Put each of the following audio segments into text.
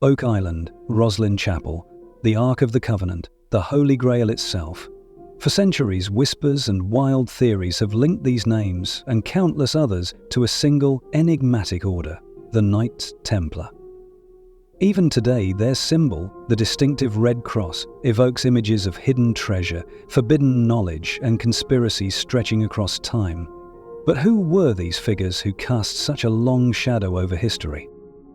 Oak Island, Roslin Chapel, the Ark of the Covenant, the Holy Grail itself. For centuries, whispers and wild theories have linked these names and countless others to a single enigmatic order, the Knights Templar. Even today, their symbol, the distinctive red cross, evokes images of hidden treasure, forbidden knowledge, and conspiracies stretching across time. But who were these figures who cast such a long shadow over history?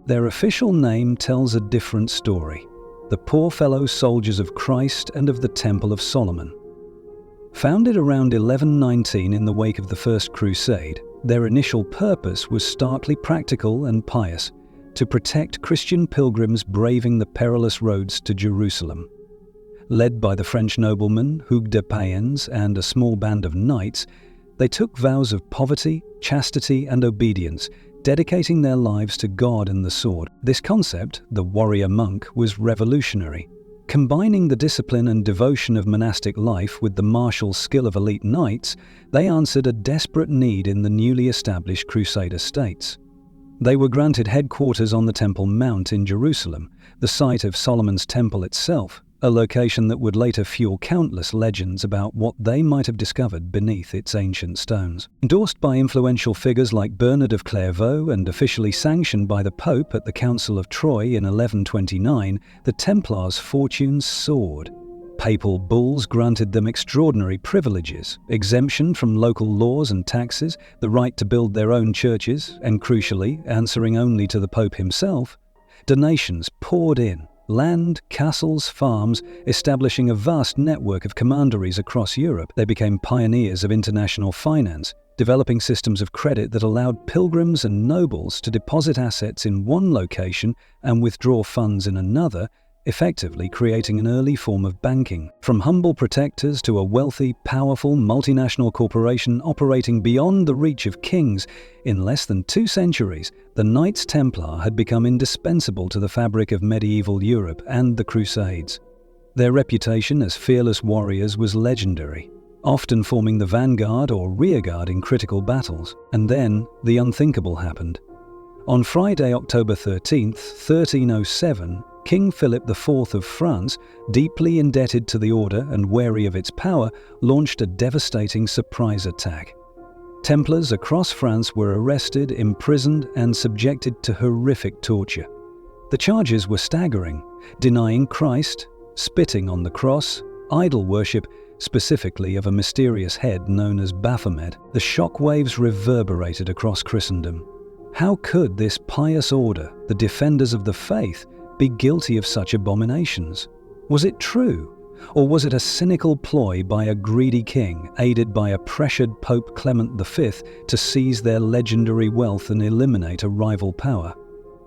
Their official name tells a different story: the poor fellow soldiers of Christ and of the Temple of Solomon. Founded around 1119 in the wake of the First Crusade, their initial purpose was starkly practical and pious: to protect Christian pilgrims braving the perilous roads to Jerusalem. Led by the French nobleman Hugues de Payens and a small band of knights, they took vows of poverty, chastity, and obedience, dedicating their lives to God and the sword. This concept, the warrior monk, was revolutionary. Combining the discipline and devotion of monastic life with the martial skill of elite knights, they answered a desperate need in the newly established Crusader states. They were granted headquarters on the Temple Mount in Jerusalem, the site of Solomon's Temple itself, a location that would later fuel countless legends about what they might have discovered beneath its ancient stones. Endorsed by influential figures like Bernard of Clairvaux and officially sanctioned by the Pope at the Council of Troyes in 1129, the Templars' fortunes soared. Papal bulls granted them extraordinary privileges, exemption from local laws and taxes, the right to build their own churches, and crucially, answering only to the Pope himself. Donations poured in: land, castles, farms, establishing a vast network of commanderies across Europe. They became pioneers of international finance, developing systems of credit that allowed pilgrims and nobles to deposit assets in one location and withdraw funds in another, effectively creating an early form of banking. From humble protectors to a wealthy, powerful multinational corporation operating beyond the reach of kings, in less than 2 centuries, the Knights Templar had become indispensable to the fabric of medieval Europe and the Crusades. Their reputation as fearless warriors was legendary, often forming the vanguard or rearguard in critical battles. And then, the unthinkable happened. On Friday, October 13th, 1307, King Philip IV of France, deeply indebted to the order and wary of its power, launched a devastating surprise attack. Templars across France were arrested, imprisoned, and subjected to horrific torture. The charges were staggering: denying Christ, spitting on the cross, idol worship, specifically of a mysterious head known as Baphomet. The shockwaves reverberated across Christendom. How could this pious order, the defenders of the faith, be guilty of such abominations? Was it true? Or was it a cynical ploy by a greedy king, aided by a pressured Pope Clement V, to seize their legendary wealth and eliminate a rival power?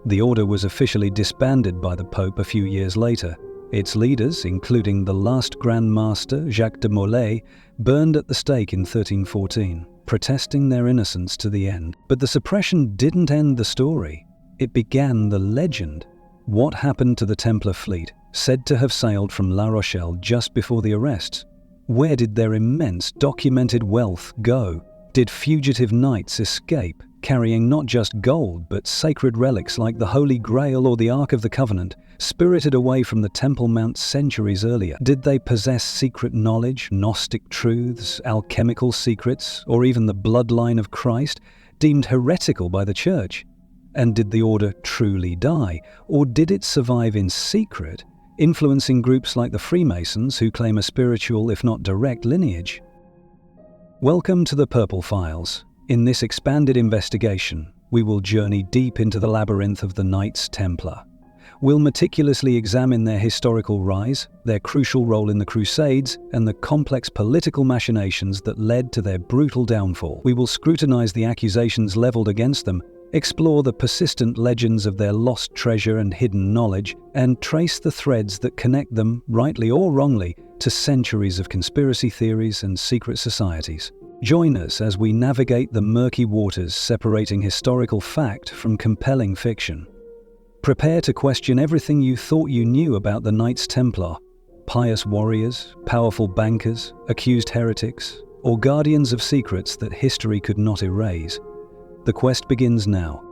The order was officially disbanded by the Pope a few years later. Its leaders, including the last Grand Master, Jacques de Molay, burned at the stake in 1314, protesting their innocence to the end. But the suppression didn't end the story. It began the legend. What happened to the Templar fleet, said to have sailed from La Rochelle just before the arrests? Where did their immense documented wealth go? Did fugitive knights escape, carrying not just gold but sacred relics like the Holy Grail or the Ark of the Covenant, spirited away from the Temple Mount centuries earlier? Did they possess secret knowledge, Gnostic truths, alchemical secrets, or even the bloodline of Christ, deemed heretical by the Church? And did the order truly die, or did it survive in secret, influencing groups like the Freemasons who claim a spiritual, if not direct, lineage? Welcome to the Purple Files. In this expanded investigation, we will journey deep into the labyrinth of the Knights Templar. We'll meticulously examine their historical rise, their crucial role in the Crusades, and the complex political machinations that led to their brutal downfall. We will scrutinize the accusations leveled against them, explore the persistent legends of their lost treasure and hidden knowledge, and trace the threads that connect them, rightly or wrongly, to centuries of conspiracy theories and secret societies. Join us as we navigate the murky waters separating historical fact from compelling fiction. Prepare to question everything you thought you knew about the Knights Templar: pious warriors, powerful bankers, accused heretics, or guardians of secrets that history could not erase. The quest begins now.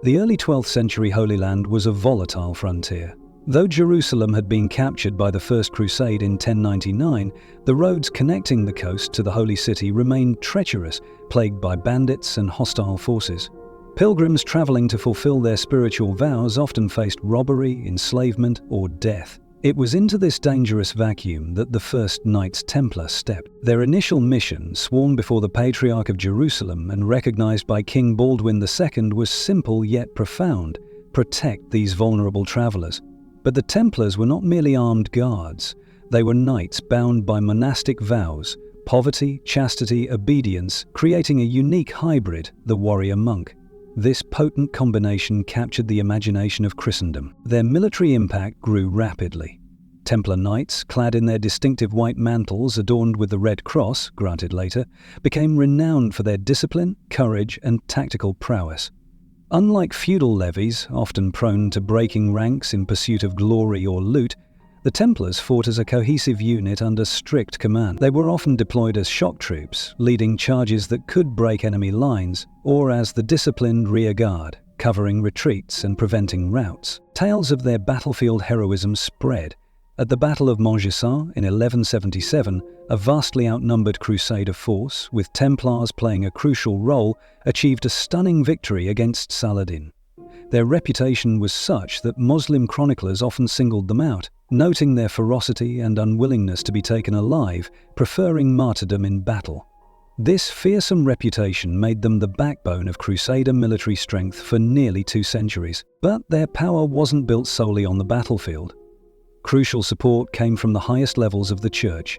The early 12th century Holy Land was a volatile frontier. Though Jerusalem had been captured by the First Crusade in 1099, the roads connecting the coast to the Holy City remained treacherous, plagued by bandits and hostile forces. Pilgrims traveling to fulfill their spiritual vows often faced robbery, enslavement, or death. It was into this dangerous vacuum that the first Knights Templar stepped. Their initial mission, sworn before the Patriarch of Jerusalem and recognized by King Baldwin II, was simple yet profound: protect these vulnerable travelers. But the Templars were not merely armed guards. They were knights bound by monastic vows, poverty, chastity, obedience, creating a unique hybrid, the warrior-monk. This potent combination captured the imagination of Christendom. Their military impact grew rapidly. Templar knights, clad in their distinctive white mantles adorned with the Red Cross, granted later, became renowned for their discipline, courage, and tactical prowess. Unlike feudal levies, often prone to breaking ranks in pursuit of glory or loot, the Templars fought as a cohesive unit under strict command. They were often deployed as shock troops, leading charges that could break enemy lines, or as the disciplined rear guard, covering retreats and preventing routs. Tales of their battlefield heroism spread. At the Battle of Montgessin in 1177, a vastly outnumbered Crusader force, with Templars playing a crucial role, achieved a stunning victory against Saladin. Their reputation was such that Muslim chroniclers often singled them out, noting their ferocity and unwillingness to be taken alive, preferring martyrdom in battle. This fearsome reputation made them the backbone of Crusader military strength for nearly 2 centuries. But their power wasn't built solely on the battlefield. Crucial support came from the highest levels of the Church.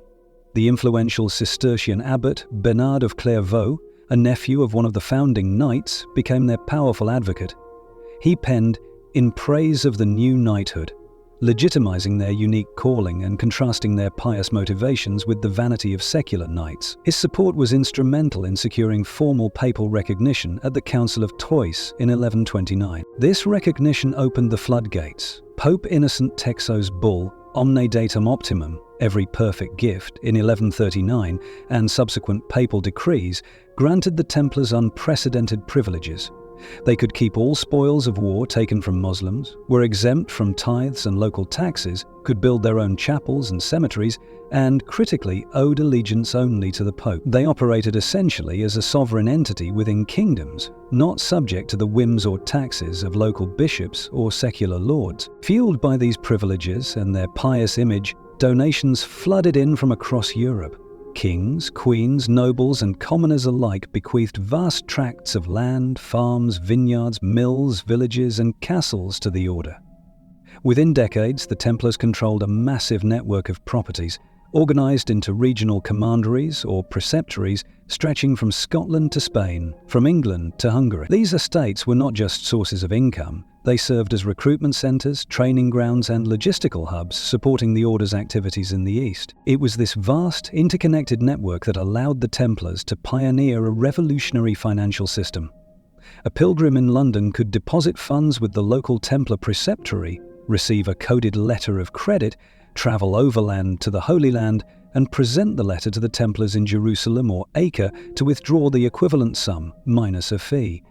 The influential Cistercian abbot Bernard of Clairvaux, a nephew of one of the founding knights, became their powerful advocate. He penned "In Praise of the New Knighthood," legitimizing their unique calling and contrasting their pious motivations with the vanity of secular knights. His support was instrumental in securing formal papal recognition at the Council of Troyes in 1129. This recognition opened the floodgates. Pope Innocent Texo's bull, Omne Datum Optimum, every perfect gift, in 1139, and subsequent papal decrees granted the Templars unprecedented privileges. They could keep all spoils of war taken from Muslims, were exempt from tithes and local taxes, could build their own chapels and cemeteries, and, critically, owed allegiance only to the Pope. They operated essentially as a sovereign entity within kingdoms, not subject to the whims or taxes of local bishops or secular lords. Fueled by these privileges and their pious image, donations flooded in from across Europe. Kings, queens, nobles, and commoners alike bequeathed vast tracts of land, farms, vineyards, mills, villages, and castles to the order. Within decades, the Templars controlled a massive network of properties, organized into regional commanderies or preceptories stretching from Scotland to Spain, from England to Hungary. These estates were not just sources of income. They served as recruitment centers, training grounds, and logistical hubs supporting the Order's activities in the East. It was this vast, interconnected network that allowed the Templars to pioneer a revolutionary financial system. A pilgrim in London could deposit funds with the local Templar preceptory, receive a coded letter of credit, travel overland to the Holy Land, and present the letter to the Templars in Jerusalem or Acre to withdraw the equivalent sum, minus a fee.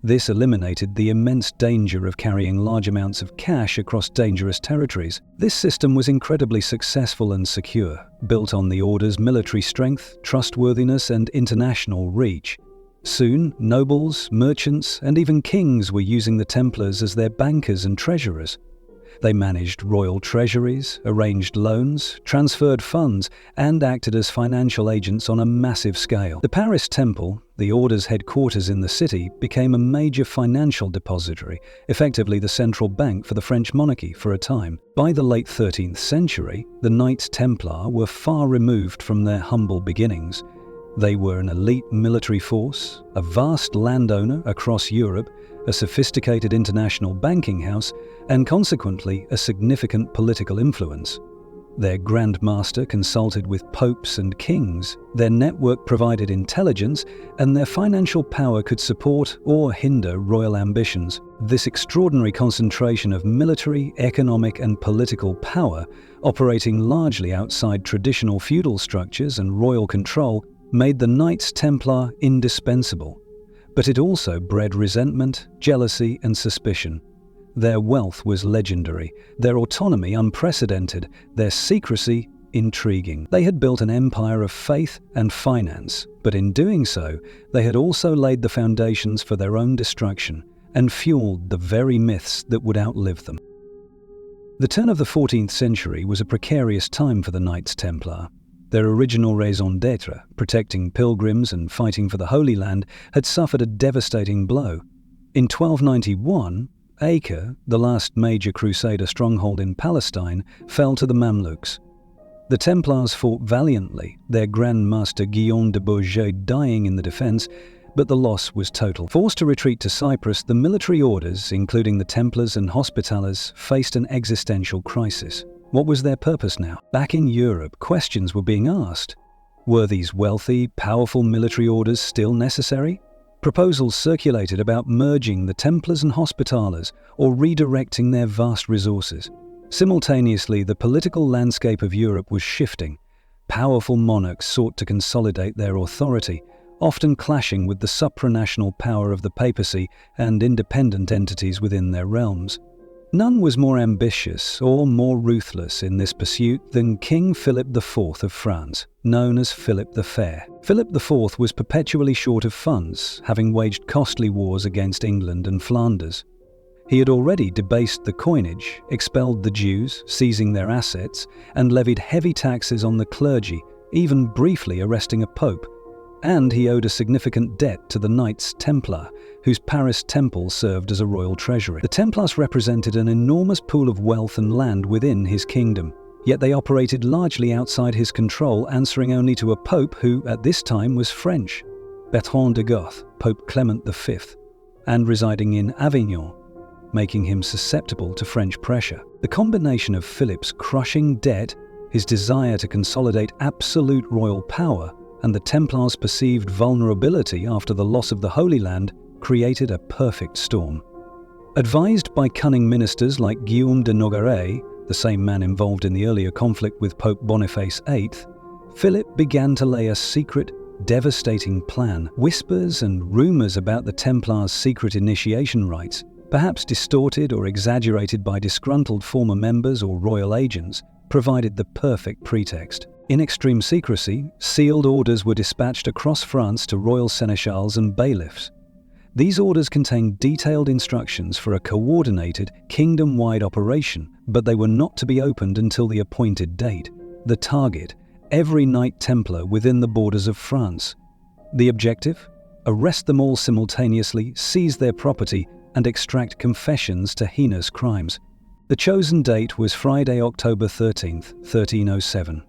This eliminated the immense danger of carrying large amounts of cash across dangerous territories. This system was incredibly successful and secure, built on the Order's military strength, trustworthiness, and international reach. Soon, nobles, merchants, and even kings were using the Templars as their bankers and treasurers. They managed royal treasuries, arranged loans, transferred funds, and acted as financial agents on a massive scale. The Paris Temple, the Order's headquarters in the city, became a major financial depository, effectively the central bank for the French monarchy for a time. By the late 13th century, the Knights Templar were far removed from their humble beginnings. They were an elite military force, a vast landowner across Europe, a sophisticated international banking house, and consequently a significant political influence. Their Grand Master consulted with popes and kings, their network provided intelligence, and their financial power could support or hinder royal ambitions. This extraordinary concentration of military, economic, and political power, operating largely outside traditional feudal structures and royal control, made the Knights Templar indispensable. But it also bred resentment, jealousy, and suspicion. Their wealth was legendary, their autonomy unprecedented, their secrecy intriguing. They had built an empire of faith and finance, but in doing so, they had also laid the foundations for their own destruction and fueled the very myths that would outlive them. The turn of the 14th century was a precarious time for the Knights Templar. Their original raison d'etre, protecting pilgrims and fighting for the Holy Land, had suffered a devastating blow. In 1291, Acre, the last major Crusader stronghold in Palestine, fell to the Mamluks. The Templars fought valiantly, their Grand Master Guillaume de Bourget dying in the defense, but the loss was total. Forced to retreat to Cyprus, the military orders, including the Templars and Hospitallers, faced an existential crisis. What was their purpose now? Back in Europe, questions were being asked. Were these wealthy, powerful military orders still necessary? Proposals circulated about merging the Templars and Hospitallers or redirecting their vast resources. Simultaneously, the political landscape of Europe was shifting. Powerful monarchs sought to consolidate their authority, often clashing with the supranational power of the papacy and independent entities within their realms. None was more ambitious or more ruthless in this pursuit than King Philip IV of France, known as Philip the Fair. Philip IV was perpetually short of funds, having waged costly wars against England and Flanders. He had already debased the coinage, expelled the Jews, seizing their assets, and levied heavy taxes on the clergy, even briefly arresting a pope. And he owed a significant debt to the Knights Templar, whose Paris temple served as a royal treasury. The Templars represented an enormous pool of wealth and land within his kingdom, yet they operated largely outside his control, answering only to a pope who, at this time, was French, Bertrand de Goth, Pope Clement V, and residing in Avignon, making him susceptible to French pressure. The combination of Philip's crushing debt, his desire to consolidate absolute royal power, and the Templars' perceived vulnerability after the loss of the Holy Land created a perfect storm. Advised by cunning ministers like Guillaume de Nogaret, the same man involved in the earlier conflict with Pope Boniface VIII, Philip began to lay a secret, devastating plan. Whispers and rumors about the Templars' secret initiation rites, perhaps distorted or exaggerated by disgruntled former members or royal agents, provided the perfect pretext. In extreme secrecy, sealed orders were dispatched across France to royal seneschals and bailiffs. These orders contained detailed instructions for a coordinated, kingdom-wide operation, but they were not to be opened until the appointed date. The target: every Knight Templar within the borders of France. The objective? Arrest them all simultaneously, seize their property, and extract confessions to heinous crimes. The chosen date was Friday, October 13th, 1307.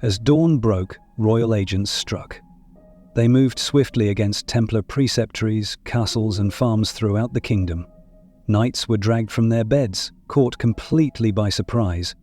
As dawn broke, royal agents struck. They moved swiftly against Templar preceptories, castles, and farms throughout the kingdom. Knights were dragged from their beds, caught completely by surprise.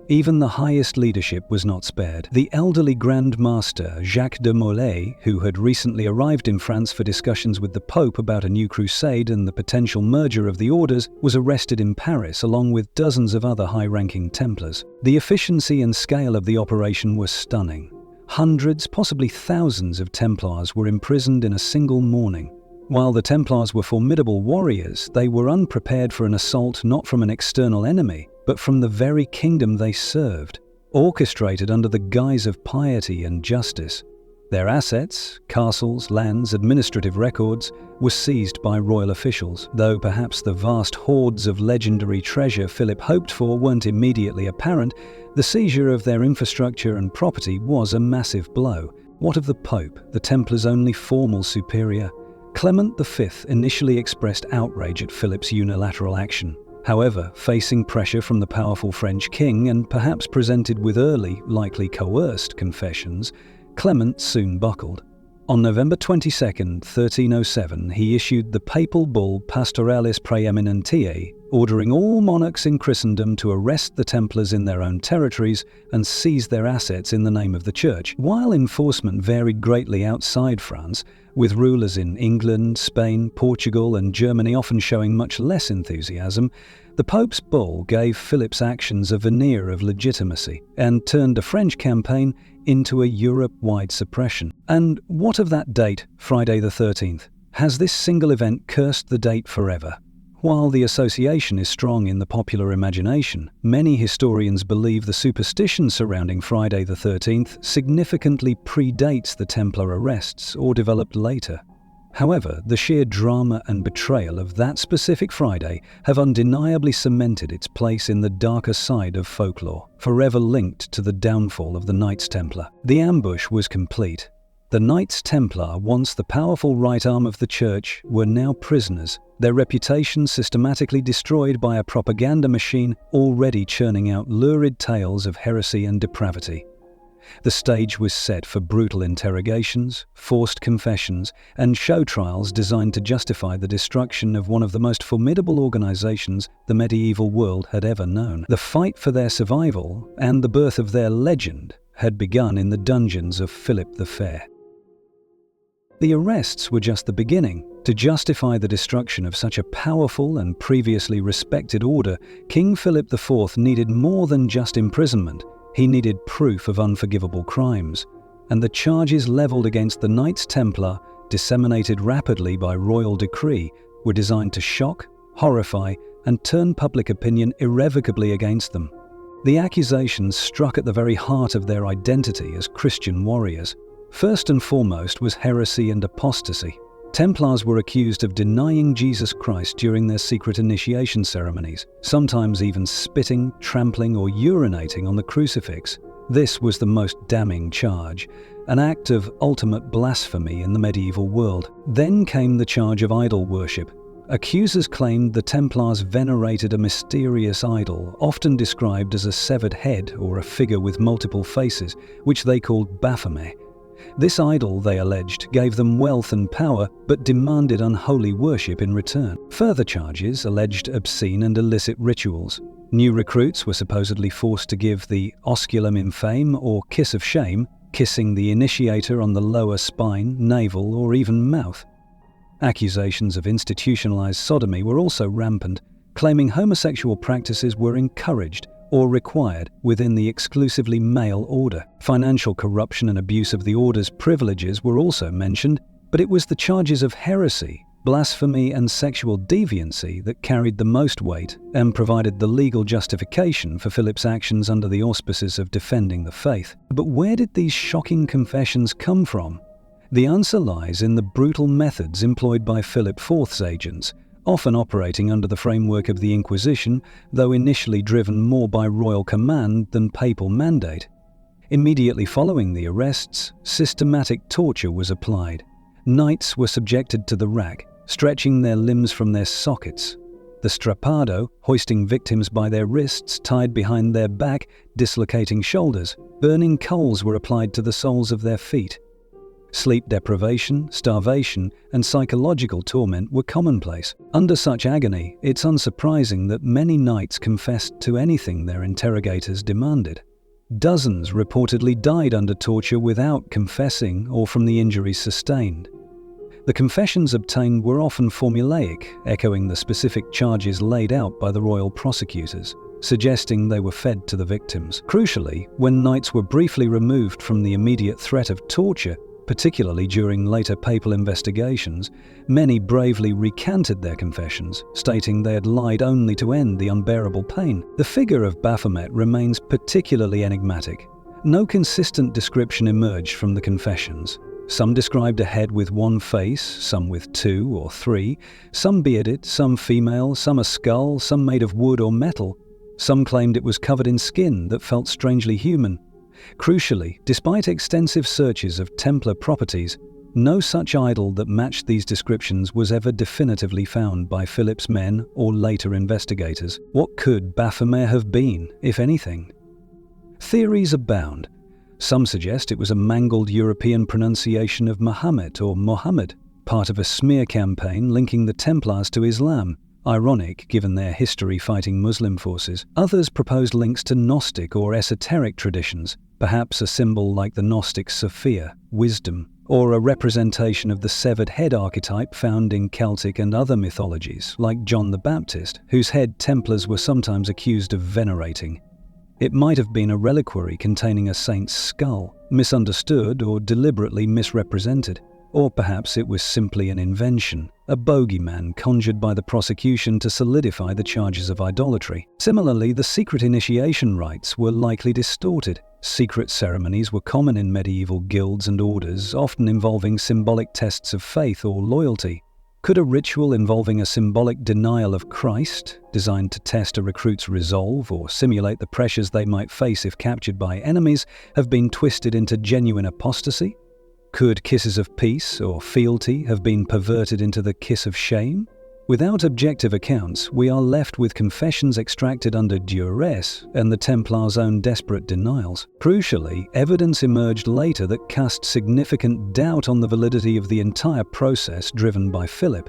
Even the highest leadership was not spared. The elderly Grand Master, Jacques de Molay, who had recently arrived in France for discussions with the Pope about a new crusade and the potential merger of the orders, was arrested in Paris along with dozens of other high-ranking Templars. The efficiency and scale of the operation were stunning. Hundreds, possibly thousands of Templars were imprisoned in a single morning. While the Templars were formidable warriors, they were unprepared for an assault not from an external enemy, but from the very kingdom they served, orchestrated under the guise of piety and justice. Their assets, castles, lands, administrative records, were seized by royal officials, though perhaps the vast hoards of legendary treasure Philip hoped for weren't immediately apparent. The seizure of their infrastructure and property was a massive blow. What of the Pope, the Templars' only formal superior? Clement V initially expressed outrage at Philip's unilateral action. However, facing pressure from the powerful French king and perhaps presented with early, likely coerced, confessions, Clement soon buckled. On November 22, 1307, he issued the papal bull Pastoralis Praeeminentiae, ordering all monarchs in Christendom to arrest the Templars in their own territories and seize their assets in the name of the Church. While enforcement varied greatly outside France, with rulers in England, Spain, Portugal, and Germany often showing much less enthusiasm, the Pope's bull gave Philip's actions a veneer of legitimacy and turned a French campaign into a Europe-wide suppression. And what of that date, Friday the 13th? Has this single event cursed the date forever? While the association is strong in the popular imagination, many historians believe the superstition surrounding Friday the 13th significantly predates the Templar arrests or developed later. However, the sheer drama and betrayal of that specific Friday have undeniably cemented its place in the darker side of folklore, forever linked to the downfall of the Knights Templar. The ambush was complete. The Knights Templar, once the powerful right arm of the Church, were now prisoners, their reputation systematically destroyed by a propaganda machine already churning out lurid tales of heresy and depravity. The stage was set for brutal interrogations, forced confessions, and show trials designed to justify the destruction of one of the most formidable organizations the medieval world had ever known. The fight for their survival and the birth of their legend had begun in the dungeons of Philip the Fair. The arrests were just the beginning. To justify the destruction of such a powerful and previously respected order, King Philip IV needed more than just imprisonment. He needed proof of unforgivable crimes, and the charges leveled against the Knights Templar, disseminated rapidly by royal decree, were designed to shock, horrify, and turn public opinion irrevocably against them. The accusations struck at the very heart of their identity as Christian warriors. First and foremost was heresy and apostasy. Templars were accused of denying Jesus Christ during their secret initiation ceremonies, sometimes even spitting, trampling, or urinating on the crucifix. This was the most damning charge, an act of ultimate blasphemy in the medieval world. Then came the charge of idol worship. Accusers claimed the Templars venerated a mysterious idol, often described as a severed head or a figure with multiple faces, which they called Baphomet. This idol, they alleged, gave them wealth and power, but demanded unholy worship in return. Further charges alleged obscene and illicit rituals. New recruits were supposedly forced to give the osculum infame, or kiss of shame, kissing the initiator on the lower spine, navel, or even mouth. Accusations of institutionalized sodomy were also rampant, claiming homosexual practices were encouraged or required within the exclusively male order. Financial corruption and abuse of the order's privileges were also mentioned, but it was the charges of heresy, blasphemy, and sexual deviancy that carried the most weight and provided the legal justification for Philip's actions under the auspices of defending the faith. But where did these shocking confessions come from? The answer lies in the brutal methods employed by Philip IV's agents, often operating under the framework of the Inquisition, though initially driven more by royal command than papal mandate. Immediately following the arrests, systematic torture was applied. Knights were subjected to the rack, stretching their limbs from their sockets. The strappado, hoisting victims by their wrists tied behind their back, dislocating shoulders. Burning coals were applied to the soles of their feet. Sleep deprivation, starvation, and psychological torment were commonplace. Under such agony, it's unsurprising that many knights confessed to anything their interrogators demanded. Dozens reportedly died under torture without confessing or from the injuries sustained. The confessions obtained were often formulaic, echoing the specific charges laid out by the royal prosecutors, suggesting they were fed to the victims. Crucially, when knights were briefly removed from the immediate threat of torture, particularly during later papal investigations, many bravely recanted their confessions, stating they had lied only to end the unbearable pain. The figure of Baphomet remains particularly enigmatic. No consistent description emerged from the confessions. Some described a head with one face, some with two or three, some bearded, some female, some a skull, some made of wood or metal. Some claimed it was covered in skin that felt strangely human. Crucially, despite extensive searches of Templar properties, no such idol that matched these descriptions was ever definitively found by Philip's men or later investigators. What could Baphomet have been, if anything? Theories abound. Some suggest it was a mangled European pronunciation of Muhammad or Mohammed, part of a smear campaign linking the Templars to Islam. Ironic, given their history fighting Muslim forces. Others proposed links to Gnostic or esoteric traditions, perhaps a symbol like the Gnostic Sophia, wisdom, or a representation of the severed head archetype found in Celtic and other mythologies, like John the Baptist, whose head Templars were sometimes accused of venerating. It might have been a reliquary containing a saint's skull, misunderstood or deliberately misrepresented. Or perhaps it was simply an invention, a bogeyman conjured by the prosecution to solidify the charges of idolatry. Similarly, the secret initiation rites were likely distorted. Secret ceremonies were common in medieval guilds and orders, often involving symbolic tests of faith or loyalty. Could a ritual involving a symbolic denial of Christ, designed to test a recruit's resolve or simulate the pressures they might face if captured by enemies, have been twisted into genuine apostasy? Could kisses of peace or fealty have been perverted into the kiss of shame? Without objective accounts, we are left with confessions extracted under duress and the Templars' own desperate denials. Crucially, evidence emerged later that cast significant doubt on the validity of the entire process driven by Philip.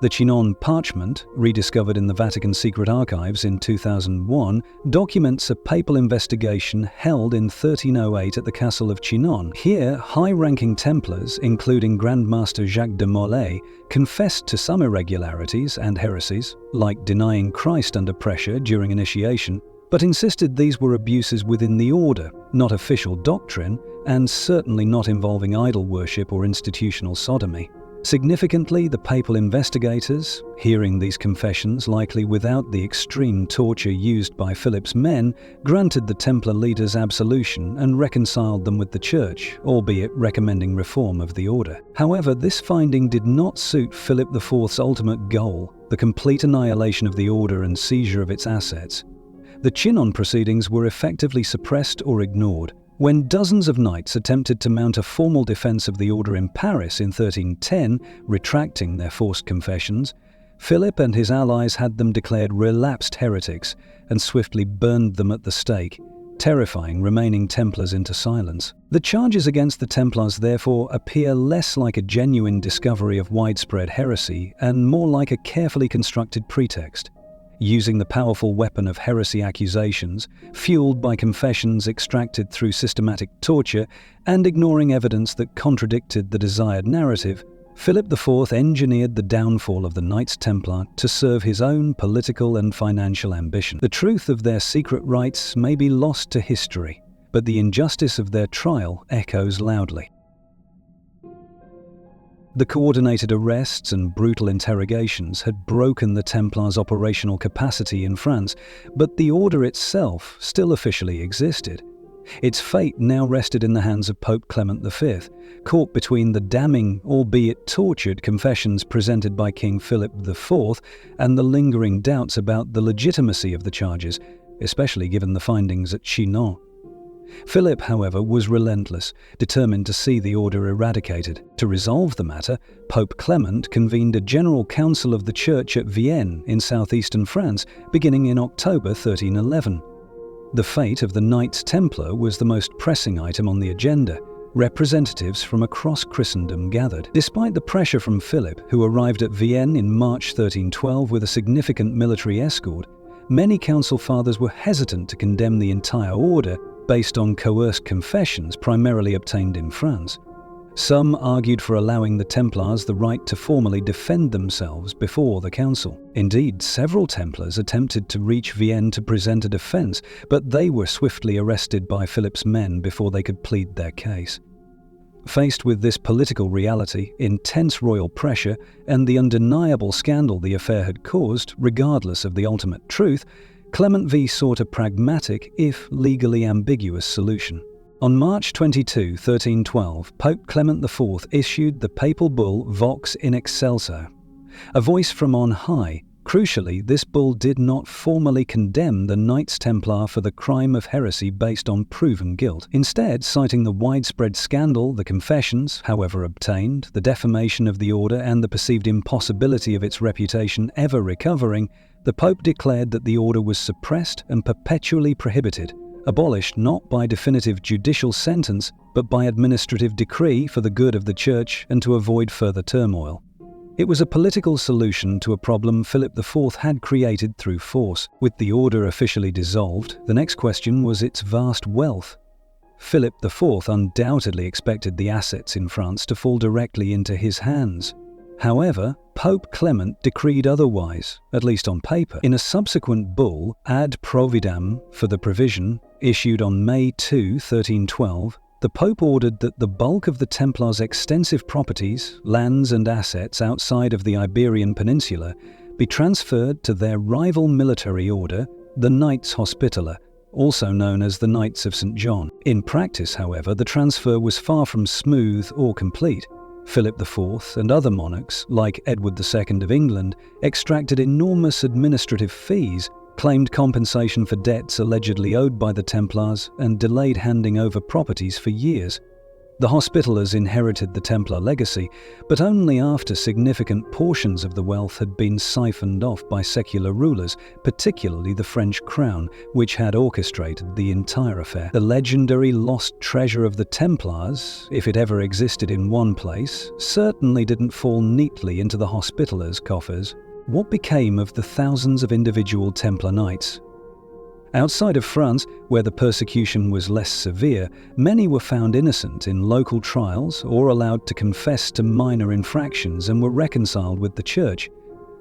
The Chinon parchment, rediscovered in the Vatican Secret Archives in 2001, documents a papal investigation held in 1308 at the castle of Chinon. Here, high-ranking Templars, including Grand Master Jacques de Molay, confessed to some irregularities and heresies, like denying Christ under pressure during initiation, but insisted these were abuses within the order, not official doctrine, and certainly not involving idol worship or institutional sodomy. Significantly, the papal investigators, hearing these confessions likely without the extreme torture used by Philip's men, granted the Templar leaders absolution and reconciled them with the Church, albeit recommending reform of the order. However, this finding did not suit Philip IV's ultimate goal, the complete annihilation of the order and seizure of its assets. The Chinon proceedings were effectively suppressed or ignored. When dozens of knights attempted to mount a formal defense of the order in Paris in 1310, retracting their forced confessions, Philip and his allies had them declared relapsed heretics and swiftly burned them at the stake, terrifying remaining Templars into silence. The charges against the Templars therefore appear less like a genuine discovery of widespread heresy and more like a carefully constructed pretext. Using the powerful weapon of heresy accusations, fueled by confessions extracted through systematic torture, and ignoring evidence that contradicted the desired narrative, Philip IV engineered the downfall of the Knights Templar to serve his own political and financial ambition. The truth of their secret rites may be lost to history, but the injustice of their trial echoes loudly. The coordinated arrests and brutal interrogations had broken the Templars' operational capacity in France, but the order itself still officially existed. Its fate now rested in the hands of Pope Clement V, caught between the damning, albeit tortured, confessions presented by King Philip IV and the lingering doubts about the legitimacy of the charges, especially given the findings at Chinon. Philip, however, was relentless, determined to see the order eradicated. To resolve the matter, Pope Clement convened a general council of the Church at Vienne in southeastern France, beginning in October 1311. The fate of the Knights Templar was the most pressing item on the agenda. Representatives from across Christendom gathered. Despite the pressure from Philip, who arrived at Vienne in March 1312 with a significant military escort, many council fathers were hesitant to condemn the entire order based on coerced confessions primarily obtained in France. Some argued for allowing the Templars the right to formally defend themselves before the council. Indeed, several Templars attempted to reach Vienne to present a defense, but they were swiftly arrested by Philip's men before they could plead their case. Faced with this political reality, intense royal pressure, and the undeniable scandal the affair had caused, regardless of the ultimate truth, Clement V sought a pragmatic, if legally ambiguous, solution. On March 22, 1312, Pope Clement IV issued the papal bull Vox in Excelsa, a voice from on high. Crucially, this bull did not formally condemn the Knights Templar for the crime of heresy based on proven guilt. Instead, citing the widespread scandal, the confessions, however obtained, the defamation of the order, and the perceived impossibility of its reputation ever recovering, the Pope declared that the order was suppressed and perpetually prohibited, abolished not by definitive judicial sentence, but by administrative decree for the good of the Church and to avoid further turmoil. It was a political solution to a problem Philip IV had created through force. With the order officially dissolved, the next question was its vast wealth. Philip IV undoubtedly expected the assets in France to fall directly into his hands. However, Pope Clement decreed otherwise, at least on paper. In a subsequent bull, Ad Providam for the provision, issued on May 2, 1312, the Pope ordered that the bulk of the Templars' extensive properties, lands and assets outside of the Iberian Peninsula be transferred to their rival military order, the Knights Hospitaller, also known as the Knights of St. John. In practice, however, the transfer was far from smooth or complete. Philip IV and other monarchs, like Edward II of England, extracted enormous administrative fees, claimed compensation for debts allegedly owed by the Templars, and delayed handing over properties for years. The Hospitallers inherited the Templar legacy, but only after significant portions of the wealth had been siphoned off by secular rulers, particularly the French crown, which had orchestrated the entire affair. The legendary lost treasure of the Templars, if it ever existed in one place, certainly didn't fall neatly into the Hospitallers' coffers. What became of the thousands of individual Templar knights? Outside of France, where the persecution was less severe, many were found innocent in local trials or allowed to confess to minor infractions and were reconciled with the Church.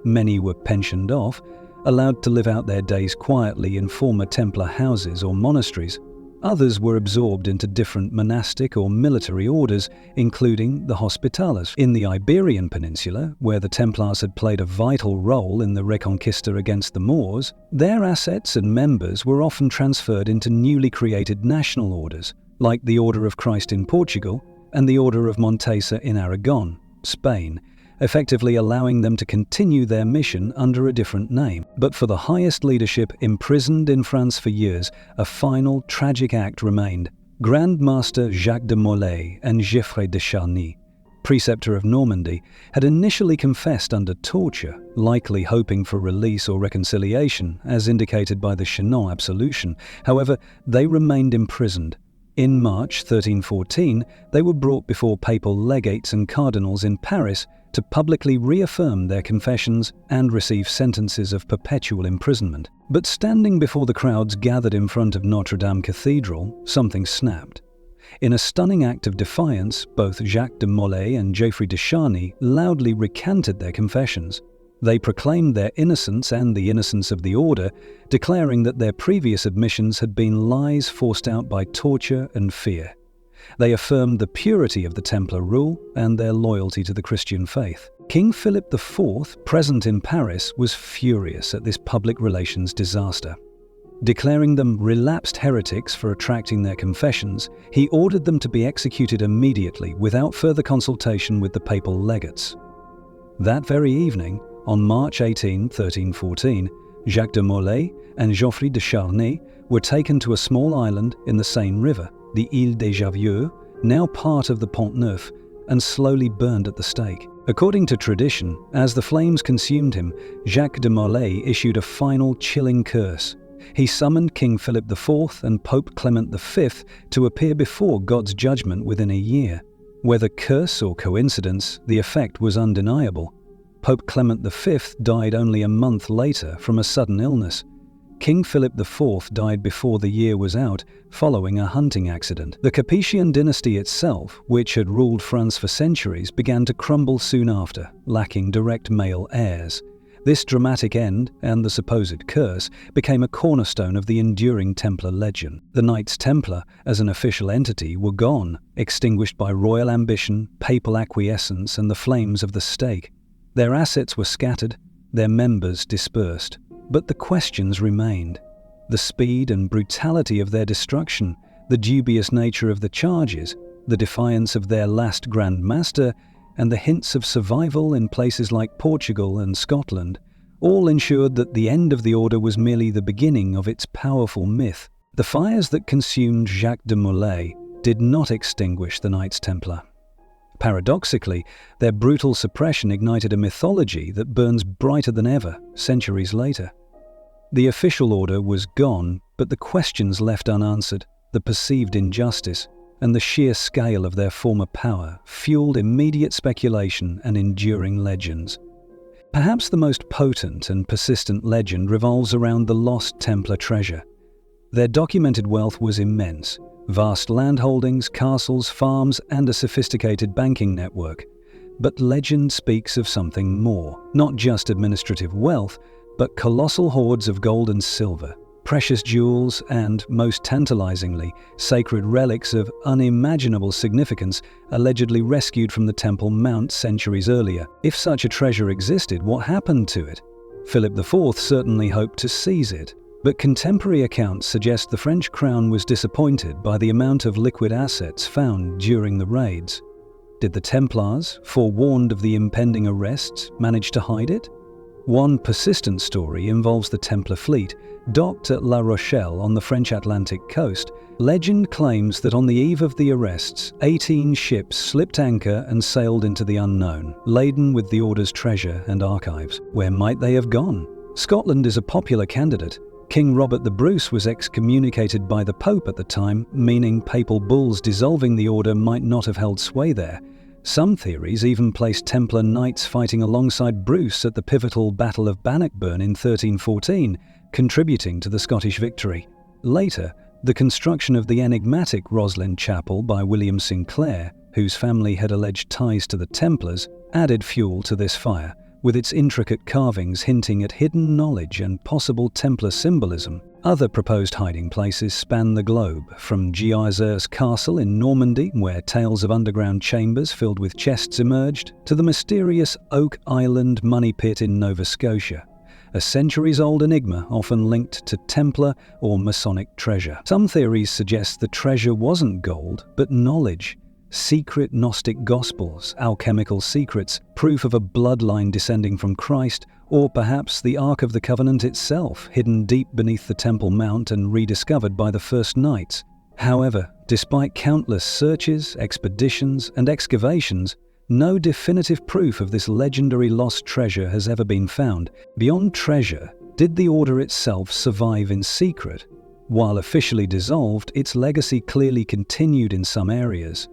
Many were pensioned off, allowed to live out their days quietly in former Templar houses or monasteries. Others were absorbed into different monastic or military orders, including the Hospitallers. In the Iberian Peninsula, where the Templars had played a vital role in the Reconquista against the Moors, their assets and members were often transferred into newly created national orders, like the Order of Christ in Portugal and the Order of Montesa in Aragon, Spain, effectively allowing them to continue their mission under a different name. But for the highest leadership imprisoned in France for years, a final tragic act remained. Grand Master Jacques de Molay and Geoffrey de Charny, preceptor of Normandy, had initially confessed under torture, likely hoping for release or reconciliation, as indicated by the Chinon absolution. However, they remained imprisoned. In March 1314, they were brought before papal legates and cardinals in Paris to publicly reaffirm their confessions and receive sentences of perpetual imprisonment. But standing before the crowds gathered in front of Notre Dame Cathedral, something snapped. In a stunning act of defiance, both Jacques de Molay and Geoffrey de Charny loudly recanted their confessions. They proclaimed their innocence and the innocence of the order, declaring that their previous admissions had been lies forced out by torture and fear. They affirmed the purity of the Templar rule and their loyalty to the Christian faith. King Philip IV, present in Paris, was furious at this public relations disaster. Declaring them relapsed heretics for retracting their confessions, he ordered them to be executed immediately without further consultation with the papal legates. That very evening, on March 18, 1314, Jacques de Molay and Geoffrey de Charny were taken to a small island in the Seine River, the Île des Javieux, now part of the Pont Neuf, and slowly burned at the stake. According to tradition, as the flames consumed him, Jacques de Molay issued a final chilling curse. He summoned King Philip IV and Pope Clement V to appear before God's judgment within a year. Whether curse or coincidence, the effect was undeniable. Pope Clement V died only a month later from a sudden illness. King Philip IV died before the year was out, following a hunting accident. The Capetian dynasty itself, which had ruled France for centuries, began to crumble soon after, lacking direct male heirs. This dramatic end, and the supposed curse, became a cornerstone of the enduring Templar legend. The Knights Templar, as an official entity, were gone, extinguished by royal ambition, papal acquiescence, and the flames of the stake. Their assets were scattered, their members dispersed. But the questions remained. The speed and brutality of their destruction, the dubious nature of the charges, the defiance of their last Grand Master, and the hints of survival in places like Portugal and Scotland, all ensured that the end of the order was merely the beginning of its powerful myth. The fires that consumed Jacques de Molay did not extinguish the Knights Templar. Paradoxically, their brutal suppression ignited a mythology that burns brighter than ever, centuries later. The official order was gone, but the questions left unanswered, the perceived injustice, and the sheer scale of their former power fueled immediate speculation and enduring legends. Perhaps the most potent and persistent legend revolves around the lost Templar treasure. Their documented wealth was immense. Vast landholdings, castles, farms, and a sophisticated banking network. But legend speaks of something more, not just administrative wealth, but colossal hoards of gold and silver, precious jewels, and, most tantalizingly, sacred relics of unimaginable significance allegedly rescued from the Temple Mount centuries earlier. If such a treasure existed, what happened to it? Philip IV certainly hoped to seize it, but contemporary accounts suggest the French crown was disappointed by the amount of liquid assets found during the raids. Did the Templars, forewarned of the impending arrests, manage to hide it? One persistent story involves the Templar fleet, docked at La Rochelle on the French Atlantic coast. Legend claims that on the eve of the arrests, 18 ships slipped anchor and sailed into the unknown, laden with the Order's treasure and archives. Where might they have gone? Scotland is a popular candidate. King Robert the Bruce was excommunicated by the Pope at the time, meaning papal bulls dissolving the Order might not have held sway there. Some theories even place Templar knights fighting alongside Bruce at the pivotal Battle of Bannockburn in 1314, contributing to the Scottish victory. Later, the construction of the enigmatic Roslin Chapel by William Sinclair, whose family had alleged ties to the Templars, added fuel to this fire, with its intricate carvings hinting at hidden knowledge and possible Templar symbolism. Other proposed hiding places span the globe, from Geyser's castle in Normandy, where tales of underground chambers filled with chests emerged, to the mysterious Oak Island money pit in Nova Scotia, a centuries-old enigma often linked to Templar or Masonic treasure. Some theories suggest the treasure wasn't gold, but knowledge. Secret Gnostic Gospels, alchemical secrets, proof of a bloodline descending from Christ, or perhaps the Ark of the Covenant itself, hidden deep beneath the Temple Mount and rediscovered by the first Knights. However, despite countless searches, expeditions, and excavations, no definitive proof of this legendary lost treasure has ever been found. Beyond treasure, did the Order itself survive in secret? While officially dissolved, its legacy clearly continued in some areas.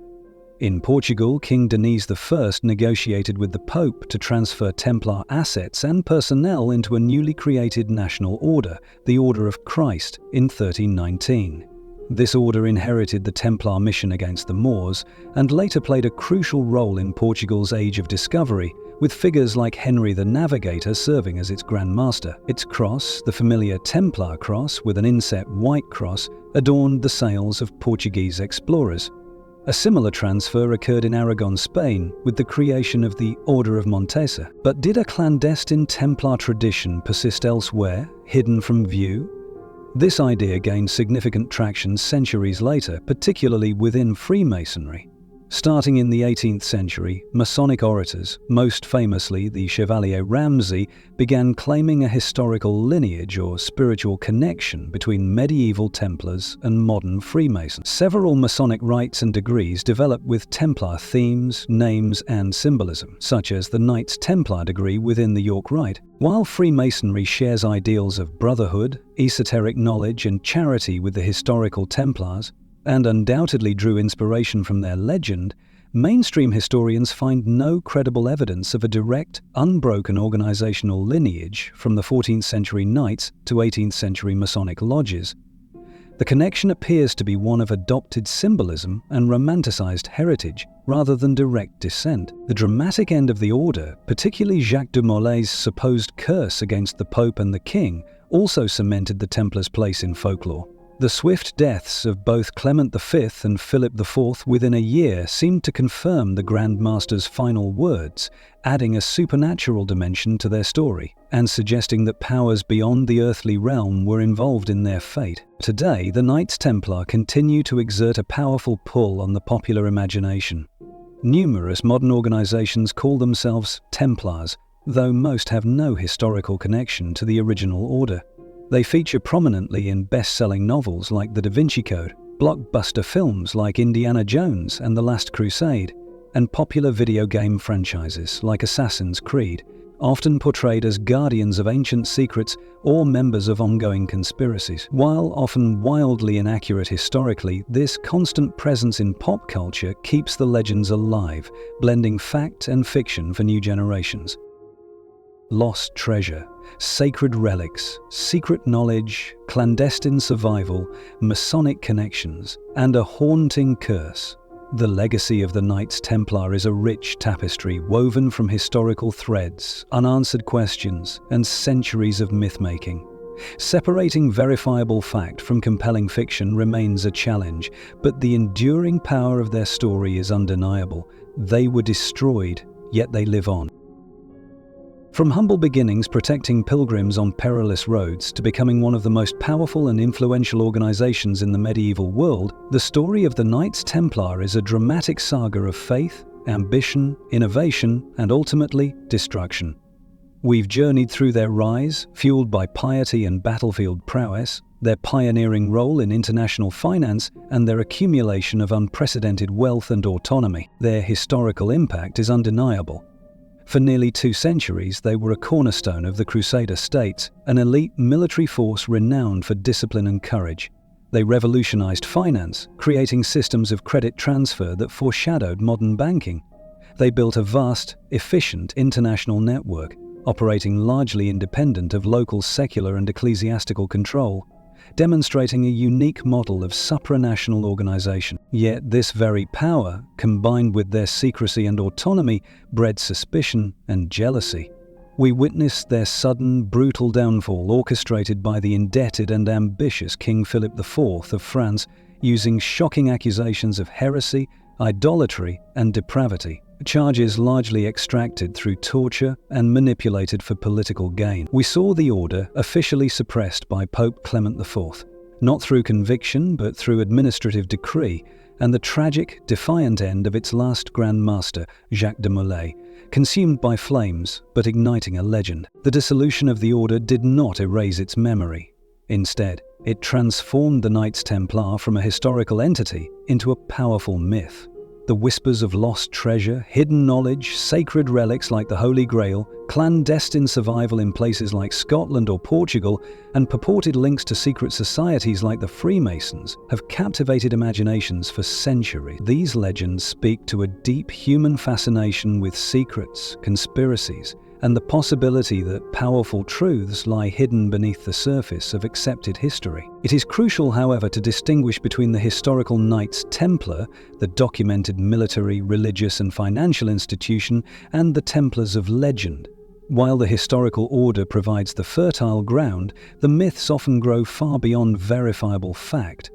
In Portugal, King Demise I negotiated with the Pope to transfer Templar assets and personnel into a newly created national order, the Order of Christ, in 1319. This order inherited the Templar mission against the Moors and later played a crucial role in Portugal's Age of Discovery, with figures like Henry the Navigator serving as its Grand Master. Its cross, the familiar Templar cross with an inset white cross, adorned the sails of Portuguese explorers. A similar transfer occurred in Aragon, Spain, with the creation of the Order of Montesa. But did a clandestine Templar tradition persist elsewhere, hidden from view? This idea gained significant traction centuries later, particularly within Freemasonry. Starting in the 18th century, Masonic orators, most famously the Chevalier Ramsay, began claiming a historical lineage or spiritual connection between medieval Templars and modern Freemasons. Several Masonic rites and degrees developed with Templar themes, names, and symbolism, such as the Knights Templar degree within the York Rite. While Freemasonry shares ideals of brotherhood, esoteric knowledge, and charity with the historical Templars, and undoubtedly drew inspiration from their legend, mainstream historians find no credible evidence of a direct, unbroken organizational lineage from the 14th century Knights to 18th century Masonic lodges. The connection appears to be one of adopted symbolism and romanticized heritage, rather than direct descent. The dramatic end of the order, particularly Jacques de Molay's supposed curse against the Pope and the King, also cemented the Templars' place in folklore. The swift deaths of both Clement V and Philip IV within a year seemed to confirm the Grand Master's final words, adding a supernatural dimension to their story, and suggesting that powers beyond the earthly realm were involved in their fate. Today, the Knights Templar continue to exert a powerful pull on the popular imagination. Numerous modern organizations call themselves Templars, though most have no historical connection to the original order. They feature prominently in best-selling novels like The Da Vinci Code, blockbuster films like Indiana Jones and The Last Crusade, and popular video game franchises like Assassin's Creed, often portrayed as guardians of ancient secrets or members of ongoing conspiracies. While often wildly inaccurate historically, this constant presence in pop culture keeps the legends alive, blending fact and fiction for new generations. Lost treasure, sacred relics, secret knowledge, clandestine survival, Masonic connections, and a haunting curse. The legacy of the Knights Templar is a rich tapestry woven from historical threads, unanswered questions, and centuries of myth-making. Separating verifiable fact from compelling fiction remains a challenge, but the enduring power of their story is undeniable. They were destroyed, yet they live on. From humble beginnings protecting pilgrims on perilous roads to becoming one of the most powerful and influential organizations in the medieval world, the story of the Knights Templar is a dramatic saga of faith, ambition, innovation, and ultimately, destruction. We've journeyed through their rise, fueled by piety and battlefield prowess, their pioneering role in international finance, and their accumulation of unprecedented wealth and autonomy. Their historical impact is undeniable. For nearly 2 centuries, they were a cornerstone of the Crusader states, an elite military force renowned for discipline and courage. They revolutionized finance, creating systems of credit transfer that foreshadowed modern banking. They built a vast, efficient international network, operating largely independent of local secular and ecclesiastical control, demonstrating a unique model of supranational organization. Yet this very power, combined with their secrecy and autonomy, bred suspicion and jealousy. We witnessed their sudden, brutal downfall orchestrated by the indebted and ambitious King Philip IV of France, using shocking accusations of heresy, idolatry, and depravity. Charges largely extracted through torture and manipulated for political gain. We saw the order officially suppressed by Pope Clement IV, not through conviction but through administrative decree, and the tragic, defiant end of its last Grand Master, Jacques de Molay, consumed by flames but igniting a legend. The dissolution of the order did not erase its memory. Instead, it transformed the Knights Templar from a historical entity into a powerful myth. The whispers of lost treasure, hidden knowledge, sacred relics like the Holy Grail, clandestine survival in places like Scotland or Portugal, and purported links to secret societies like the Freemasons have captivated imaginations for centuries. These legends speak to a deep human fascination with secrets, conspiracies, and the possibility that powerful truths lie hidden beneath the surface of accepted history. It is crucial, however, to distinguish between the historical Knights Templar, the documented military, religious, and financial institution, and the Templars of legend. While the historical order provides the fertile ground, the myths often grow far beyond verifiable fact.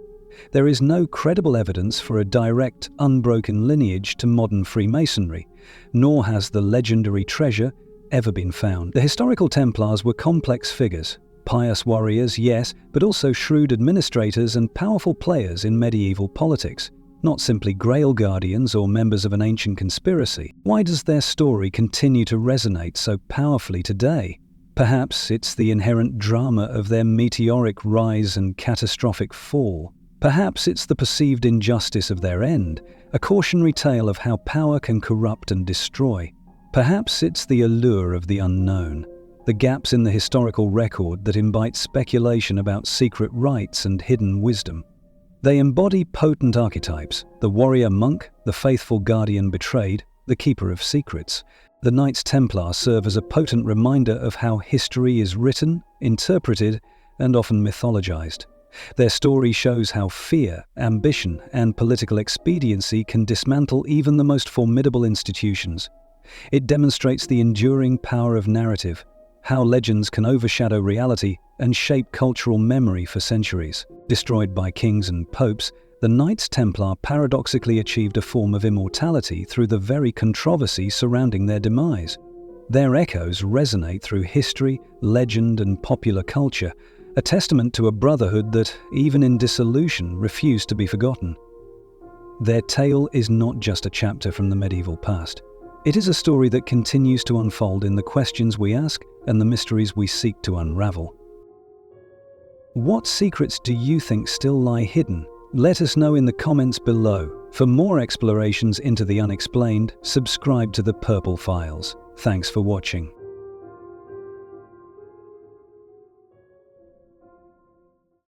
There is no credible evidence for a direct, unbroken lineage to modern Freemasonry, nor has the legendary treasure ever been found. The historical Templars were complex figures, pious warriors, yes, but also shrewd administrators and powerful players in medieval politics, not simply Grail guardians or members of an ancient conspiracy. Why does their story continue to resonate so powerfully today? Perhaps it's the inherent drama of their meteoric rise and catastrophic fall. Perhaps it's the perceived injustice of their end, a cautionary tale of how power can corrupt and destroy. Perhaps it's the allure of the unknown, the gaps in the historical record that invite speculation about secret rites and hidden wisdom. They embody potent archetypes: the warrior monk, the faithful guardian betrayed, the keeper of secrets. The Knights Templar serve as a potent reminder of how history is written, interpreted, and often mythologized. Their story shows how fear, ambition, and political expediency can dismantle even the most formidable institutions. It demonstrates the enduring power of narrative, how legends can overshadow reality and shape cultural memory for centuries. Destroyed by kings and popes, the Knights Templar paradoxically achieved a form of immortality through the very controversy surrounding their demise. Their echoes resonate through history, legend, and popular culture, a testament to a brotherhood that, even in dissolution, refused to be forgotten. Their tale is not just a chapter from the medieval past. It is a story that continues to unfold in the questions we ask and the mysteries we seek to unravel. What secrets do you think still lie hidden? Let us know in the comments below. For more explorations into the unexplained, subscribe to the Purple Files. Thanks for watching.